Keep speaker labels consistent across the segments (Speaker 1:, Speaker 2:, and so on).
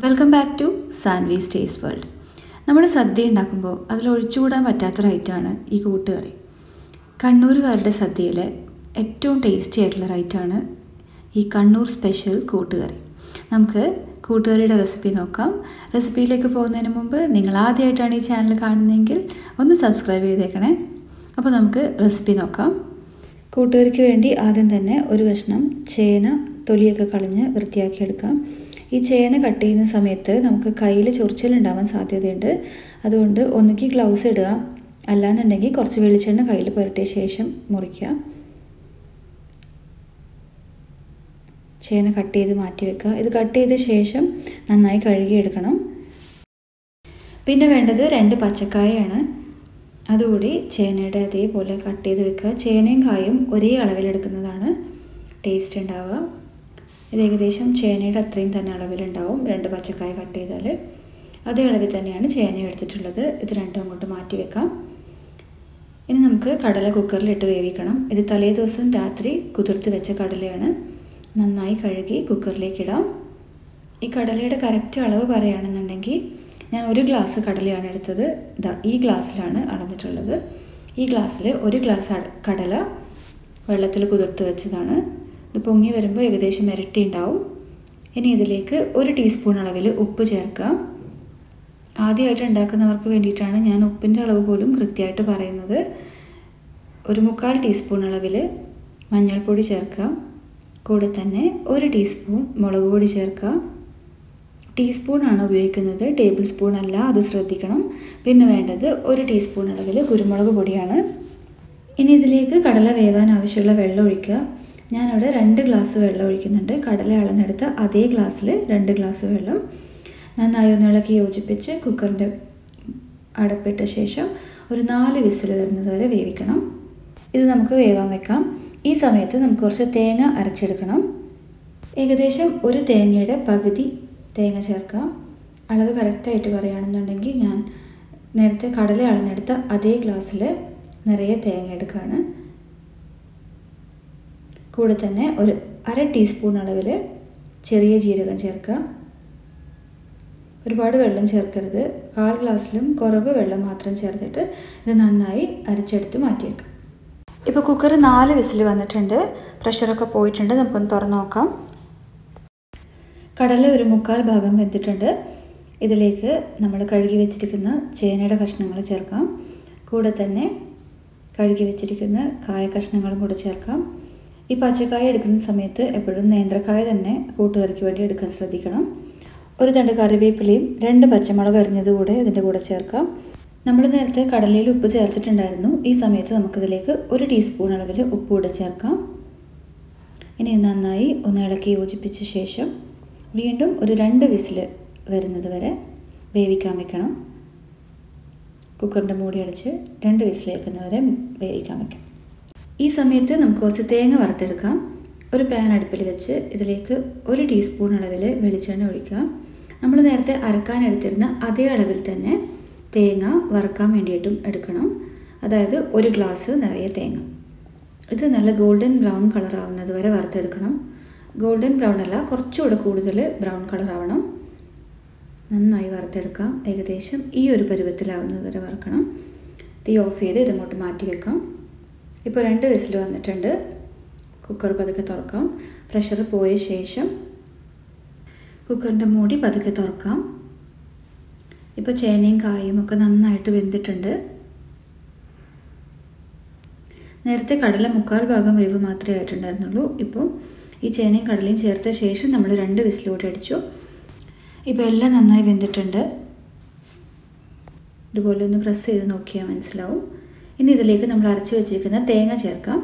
Speaker 1: Welcome back to Sanvi's taste world. നമ്മൾ സദ്യ ഉണ്ടാക്കുമ്പോൾ അതിൽ ഒഴിച്ചുകൂടാൻ പറ്റാത്തൊരു ഐറ്റമാണ് ഈ കൂട്ടുകറി. കണ്ണൂരുകാരുടെ സദ്യയിലെ ഏറ്റവും ടേസ്റ്റി ആയിട്ടുള്ള ഐറ്റമാണ് ഈ കണ്ണൂർ സ്പെഷ്യൽ കൂട്ടുകറി. നമുക്ക് കൂട്ടുകറിയുടെ റെസിപ്പി നോക്കാം. റെസിപ്പിയിലേക്ക് പോകുന്നതിന് മുമ്പ് നിങ്ങൾ ആദ്യമായിട്ടാണ് ഈ ചാനൽ കാണുന്നതെങ്കിൽ ഒന്ന് സബ്സ്ക്രൈബ് ചെയ്തേക്കണേ. അപ്പോൾ നമുക്ക് റെസിപ്പി നോക്കാം. കൂട്ടുകറിക്ക് വേണ്ടി ആദ്യം തന്നെ ഒരു കഷ്ണം ചേന തൊലിയൊക്കെ കളഞ്ഞ് വൃത്തിയാക്കിയെടുക്കാം. ഈ ചേന കട്ട് ചെയ്യുന്ന സമയത്ത് നമുക്ക് കയ്യിൽ ചൊറിച്ചിലുണ്ടാവാൻ സാധ്യതയുണ്ട്. അതുകൊണ്ട് ഒന്നുകിൽ ഗ്ലൗസ് ഇടുക, അല്ലാന്നുണ്ടെങ്കിൽ കുറച്ച് വെളിച്ചെണ്ണ കയ്യിൽ പുരട്ടിയ ശേഷം മുറിക്കുക. ചേന കട്ട് ചെയ്ത് മാറ്റി വെക്കുക. ഇത് കട്ട് ചെയ്ത ശേഷം നന്നായി കഴുകിയെടുക്കണം. പിന്നെ വേണ്ടത് 2 പച്ചക്കായയാണ്. അതുകൂടി ചേനയുടെ അതേപോലെ കട്ട് ചെയ്ത് വെക്കുക. ചേനയും കായും ഒരേ അളവിലെടുക്കുന്നതാണ് ടേസ്റ്റ് ഉണ്ടാവുക. ഇത് ഏകദേശം ചേനയുടെ അത്രയും തന്നെ അളവിലുണ്ടാവും. 2 പച്ചക്കായ കട്ട് ചെയ്താൽ അതേ അളവിൽ തന്നെയാണ് ചേന എടുത്തിട്ടുള്ളത്. ഇത് രണ്ടും അങ്ങോട്ട് മാറ്റി വെക്കാം. ഇനി നമുക്ക് കടല കുക്കറിലിട്ട് വേവിക്കണം. ഇത് തലേ ദിവസം രാത്രി കുതിർത്ത് വെച്ച കടലയാണ്. നന്നായി കഴുകി കുക്കറിലേക്ക് ഇടാം. ഈ കടലയുടെ കറക്റ്റ് അളവ് പറയുകയാണെന്നുണ്ടെങ്കിൽ ഞാൻ 1 ഗ്ലാസ് കടലയാണ് എടുത്തത്. ഈ ഗ്ലാസ്സിലാണ് അളന്നിട്ടുള്ളത്. ഈ ഗ്ലാസ്സിൽ 1 ഗ്ലാസ് കടല വെള്ളത്തിൽ കുതിർത്ത് വെച്ചതാണ്. ഇത് പൊങ്ങി വരുമ്പോൾ ഏകദേശം ഇരട്ടി ഉണ്ടാവും. ഇനി ഇതിലേക്ക് 1 ടീസ്പൂൺ അളവിൽ ഉപ്പ് ചേർക്കാം. ആദ്യമായിട്ട് ഉണ്ടാക്കുന്നവർക്ക് വേണ്ടിയിട്ടാണ് ഞാൻ ഉപ്പിൻ്റെ അളവ് പോലും കൃത്യമായിട്ട് പറയുന്നത്. 1/4 ടീസ്പൂൺ അളവിൽ മഞ്ഞൾപ്പൊടി ചേർക്കാം. കൂടെ തന്നെ 1 ടീസ്പൂൺ മുളക് പൊടി ചേർക്കാം. ടീസ്പൂണാണ് ഉപയോഗിക്കുന്നത്, ടേബിൾ സ്പൂൺ അല്ല, അത് ശ്രദ്ധിക്കണം. പിന്നെ വേണ്ടത് 1 ടീസ്പൂൺ അളവിൽ കുരുമുളക് പൊടിയാണ്. ഇനി ഇതിലേക്ക് കടല വേവാൻ ആവശ്യമുള്ള വെള്ളം ഒഴിക്കുക. ഞാനവിടെ 2 ഗ്ലാസ് വെള്ളം ഒഴിക്കുന്നുണ്ട്. കടല അളന്നെടുത്ത് അതേ ഗ്ലാസ്സിൽ 2 ഗ്ലാസ് വെള്ളം. നന്നായി ഒന്ന് ഇളക്കി യോജിപ്പിച്ച് കുക്കറിൻ്റെ അടപ്പിട്ട ശേഷം ഒരു 4 വിസിൽ വരുന്നത് വരെ വേവിക്കണം. ഇത് നമുക്ക് വേവാൻ വെക്കാം. ഈ സമയത്ത് നമുക്ക് കുറച്ച് തേങ്ങ അരച്ചെടുക്കണം. ഏകദേശം 1 തേങ്ങയുടെ പകുതി തേങ്ങ ചേർക്കാം. അളവ് കറക്റ്റായിട്ട് പറയുകയാണെന്നുണ്ടെങ്കിൽ ഞാൻ നേരത്തെ കടല അളന്നെടുത്ത അതേ ഗ്ലാസ്സിൽ നിറയെ തേങ്ങ എടുക്കുകയാണ്. കൂടെ തന്നെ ഒരു 1/2 ടീസ്പൂൺ അളവിൽ ചെറിയ ജീരകം ചേർക്കുക. ഒരുപാട് വെള്ളം ചേർക്കരുത്. 1/4 ഗ്ലാസ്സിലും കുറവ് വെള്ളം മാത്രം ചേർത്തിട്ട് ഇത് നന്നായി അരച്ചെടുത്ത് മാറ്റിയേക്കാം. ഇപ്പോൾ കുക്കർ 4 വിസിൽ വന്നിട്ടുണ്ട്. പ്രഷറൊക്കെ പോയിട്ടുണ്ട്. നമുക്കൊന്ന് തുറന്ന് നോക്കാം. കടല ഒരു 1/4 ഭാഗം വെന്തിട്ടുണ്ട്. ഇതിലേക്ക് നമ്മൾ കഴുകി വെച്ചിരിക്കുന്ന ചേനയുടെ കഷ്ണങ്ങൾ ചേർക്കാം. കൂടെ തന്നെ കഴുകി വെച്ചിരിക്കുന്ന കായ കഷ്ണങ്ങളും കൂടെ ചേർക്കാം. ഈ പച്ചക്കായ എടുക്കുന്ന സമയത്ത് എപ്പോഴും നേന്ത്രക്കായ തന്നെ കൂട്ടുകറിക്ക് വേണ്ടി എടുക്കാൻ ശ്രദ്ധിക്കണം. ഒരു തണ്ട് കറിവേപ്പിലയും 2 പച്ചമുളക് അരിഞ്ഞത് കൂടെ ഇതിൻ്റെ കൂടെ ചേർക്കാം. നമ്മൾ നേരത്തെ കടലയിൽ ഉപ്പ് ചേർത്തിട്ടുണ്ടായിരുന്നു. ഈ സമയത്ത് നമുക്കിതിലേക്ക് 1 ടീസ്പൂൺ അളവിൽ ഉപ്പ് കൂടെ ചേർക്കാം. ഇനി നന്നായി ഒന്ന് ഇളക്കി യോജിപ്പിച്ച ശേഷം വീണ്ടും ഒരു 2 വിസിൽ വരുന്നത് വരെ വേവിക്കാൻ വെക്കണം. കുക്കറിൻ്റെ മൂടി അടച്ച് 2 വിസിൽ വെക്കുന്നവരെ വേവിക്കാൻ വെക്കാം. ഈ സമയത്ത് നമുക്ക് കുറച്ച് തേങ്ങ വറുത്തെടുക്കാം. ഒരു പാൻ അടുപ്പിൽ വെച്ച് ഇതിലേക്ക് 1 ടീസ്പൂൺ അളവിൽ വെളിച്ചെണ്ണ ഒഴിക്കുക. നമ്മൾ നേരത്തെ അരക്കാൻ എടുത്തിരുന്ന അതേ അളവിൽ തന്നെ തേങ്ങ വറുക്കാൻ വേണ്ടിയിട്ടും എടുക്കണം. അതായത് 1 ഗ്ലാസ് നിറയെ തേങ്ങ. ഇത് നല്ല ഗോൾഡൻ ബ്രൗൺ കളർ ആവുന്നത് വരെ വറുത്തെടുക്കണം. ഗോൾഡൻ ബ്രൗൺ അല്ല, കുറച്ചുകൂടെ കൂടുതൽ ബ്രൗൺ കളർ ആവണം. നന്നായി വറുത്തെടുക്കാം. ഏകദേശം ഈ ഒരു പരുവത്തിലാവുന്നത് വരെ വറുക്കണം. തീ ഓഫ് ചെയ്ത് ഇതങ്ങോട്ട് മാറ്റി വെക്കാം. ഇപ്പോൾ 2 വിസിൽ വന്നിട്ടുണ്ട്. കുക്കർ പതുക്കെ തുറക്കാം. പ്രഷർ പോയ ശേഷം കുക്കറിൻ്റെ മൂടി പതുക്കെ തുറക്കാം. ഇപ്പോൾ ചേനയും കായും ഒക്കെ നന്നായിട്ട് വെന്തിട്ടുണ്ട്. നേരത്തെ കടല 1/4 ഭാഗം വേവ് മാത്രമേ ആയിട്ടുണ്ടായിരുന്നുള്ളൂ. ഇപ്പോൾ ഈ ചേനയും കടലയും ചേർത്ത ശേഷം നമ്മൾ 2 വിസിലൂടെ അടിച്ചു. ഇപ്പോൾ എല്ലാം നന്നായി വെന്തിട്ടുണ്ട്. ഇതുപോലെ ഒന്ന് പ്രസ് ചെയ്ത് നോക്കിയാൽ മനസ്സിലാവും. ഇനി ഇതിലേക്ക് നമ്മൾ അരച്ച് വെച്ചിരിക്കുന്ന തേങ്ങ ചേർക്കാം.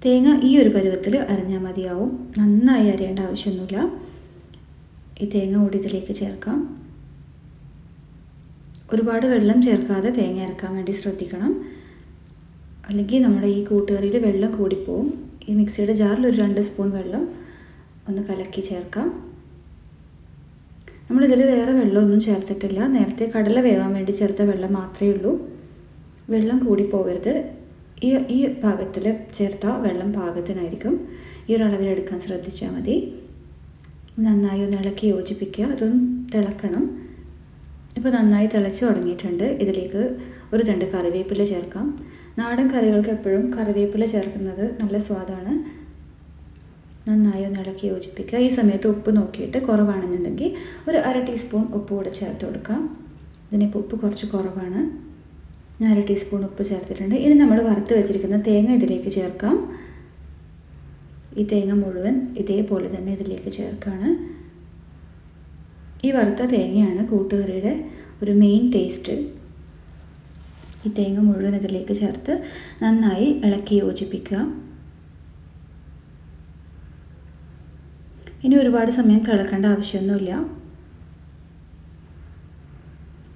Speaker 1: തേങ്ങ ഈ ഒരു പരുവത്തിൽ അരഞ്ഞാൽ മതിയാവും. നന്നായി അരയേണ്ട ആവശ്യമൊന്നുമില്ല. ഈ തേങ്ങ കൂടി ഇതിലേക്ക് ചേർക്കാം. ഒരുപാട് വെള്ളം ചേർക്കാതെ തേങ്ങ അരക്കാൻ വേണ്ടി ശ്രദ്ധിക്കണം. അല്ലെങ്കിൽ നമ്മുടെ ഈ കൂട്ടുകറിയിൽ വെള്ളം കൂടിപ്പോവും. ഈ മിക്സിയുടെ ജാറിൽ ഒരു 2 സ്പൂൺ വെള്ളം ഒന്ന് കലക്കി ചേർക്കാം. നമ്മളിതിൽ വേറെ വെള്ളമൊന്നും ചേർത്തിട്ടില്ല. നേരത്തെ കടല വേവാൻ വേണ്ടി ചേർത്ത വെള്ളം മാത്രമേ ഉള്ളൂ. വെള്ളം കൂടി പോകരുത്. ഈ പാകത്തിൽ ചേർത്ത വെള്ളം പാകത്തിനായിരിക്കും. ഈ ഒരു അളവിലെടുക്കാൻ ശ്രദ്ധിച്ചാൽ മതി. നന്നായി ഒന്ന് ഇളക്കി യോജിപ്പിക്കുക. അതൊന്ന് തിളക്കണം. ഇപ്പോൾ നന്നായി തിളച്ച് തുടങ്ങിയിട്ടുണ്ട്. ഇതിലേക്ക് ഒരു തണ്ട് കറിവേപ്പില ചേർക്കാം. നാടൻ കറികൾക്ക് എപ്പോഴും കറിവേപ്പില ചേർക്കുന്നത് നല്ല സ്വാദാണ്. നന്നായി ഒന്ന് ഇളക്കി യോജിപ്പിക്കുക. ഈ സമയത്ത് ഉപ്പ് നോക്കിയിട്ട് കുറവാണെന്നുണ്ടെങ്കിൽ ഒരു 1/2 ടീസ്പൂൺ ഉപ്പ് കൂടെ ചേർത്ത് കൊടുക്കാം. ഇതിനിപ്പോൾ ഉപ്പ് കുറച്ച് കുറവാണ്. ഞാൻ 1/2 ടീസ്പൂൺ ഉപ്പ് ചേർത്തിട്ടുണ്ട്. ഇനി നമ്മൾ വറുത്ത് വെച്ചിരിക്കുന്ന തേങ്ങ ഇതിലേക്ക് ചേർക്കാം. ഈ തേങ്ങ മുഴുവൻ ഇതേപോലെ തന്നെ ഇതിലേക്ക് ചേർക്കുകയാണ്. ഈ വറുത്ത തേങ്ങയാണ് കൂട്ടുകറിയുടെ ഒരു മെയിൻ ടേസ്റ്റ്. ഈ തേങ്ങ മുഴുവൻ ഇതിലേക്ക് ചേർത്ത് നന്നായി ഇളക്കി യോജിപ്പിക്കുക. ഇനി ഒരുപാട് സമയം തിളക്കേണ്ട ആവശ്യമൊന്നുമില്ല.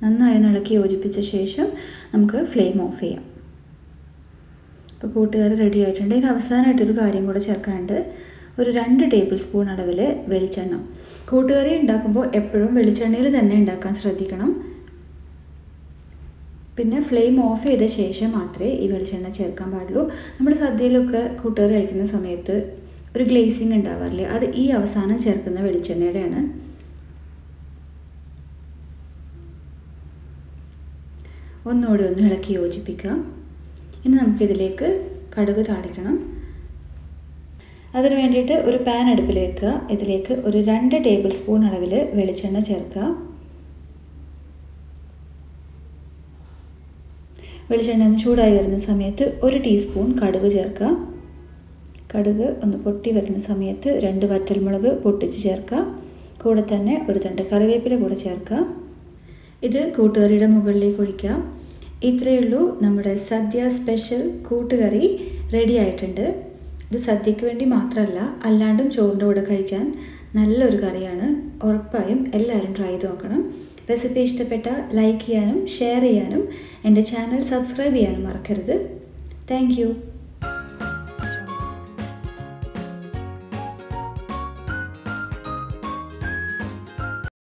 Speaker 1: നന്നായി ഇളക്കി യോജിപ്പിച്ച ശേഷം നമുക്ക് ഫ്ലെയിം ഓഫ് ചെയ്യാം. ഇപ്പോൾ കൂട്ടുകറി റെഡി ആയിട്ടുണ്ട്. ഇതിന് അവസാനമായിട്ടൊരു കാര്യം കൂടെ ചേർക്കാനുണ്ട്. ഒരു 2 ടേബിൾ സ്പൂൺ അളവിൽ വെളിച്ചെണ്ണ. കൂട്ടുകറി ഉണ്ടാക്കുമ്പോൾ എപ്പോഴും വെളിച്ചെണ്ണയിൽ തന്നെ ഉണ്ടാക്കാൻ ശ്രദ്ധിക്കണം. പിന്നെ ഫ്ലെയിം ഓഫ് ചെയ്ത ശേഷം മാത്രമേ ഈ വെളിച്ചെണ്ണ ചേർക്കാൻ പാടുള്ളൂ. നമ്മൾ സദ്യയിലൊക്കെ കൂട്ടുകറി കഴിക്കുന്ന സമയത്ത് ഒരു ഗ്ലേസിങ് ഉണ്ടാവാറില്ലേ, അത് ഈ അവസാനം ചേർക്കുന്ന വെളിച്ചെണ്ണയുടെയാണ്. ഒന്നുകൂടി ഒന്ന് ഇളക്കി യോജിപ്പിക്കുക. ഇനി നമുക്കിതിലേക്ക് കടുക് താളിക്കണം. അതിന് വേണ്ടിയിട്ട് ഒരു പാൻ അടുപ്പിൽ വെക്കുക. ഇതിലേക്ക് ഒരു 2 ടേബിൾ സ്പൂൺ അളവിൽ വെളിച്ചെണ്ണ ചേർക്കുക. വെളിച്ചെണ്ണ ഒന്ന് ചൂടായി വരുന്ന സമയത്ത് 1 ടീസ്പൂൺ കടുക് ചേർക്കുക. കടുക് ഒന്ന് പൊട്ടി വരുന്ന സമയത്ത് 2 വറ്റൽമുളക് പൊട്ടിച്ച് ചേർക്കുക. കൂടെ തന്നെ ഒരു തണ്ട് കറിവേപ്പില കൂടെ ചേർക്കുക. ഇത് കൂട്ടുകറിയുടെ മുകളിലേക്ക് ഒഴിക്കുക. ഇത്രയേ ഉള്ളൂ, നമ്മുടെ സദ്യ സ്പെഷ്യൽ കൂട്ടുകറി റെഡി ആയിട്ടുണ്ട്. ഇത് സദ്യയ്ക്ക് വേണ്ടി മാത്രമല്ല, അല്ലാണ്ടും ചോറിൻ്റെ കൂടെ കഴിക്കാൻ നല്ലൊരു കറിയാണ്. ഉറപ്പായും എല്ലാവരും ട്രൈ ചെയ്ത് നോക്കണം. റെസിപ്പി ഇഷ്ടപ്പെട്ടാൽ ലൈക്ക് ചെയ്യാനും ഷെയർ ചെയ്യാനും എൻ്റെ ചാനൽ സബ്സ്ക്രൈബ് ചെയ്യാനും മറക്കരുത്. Thank you.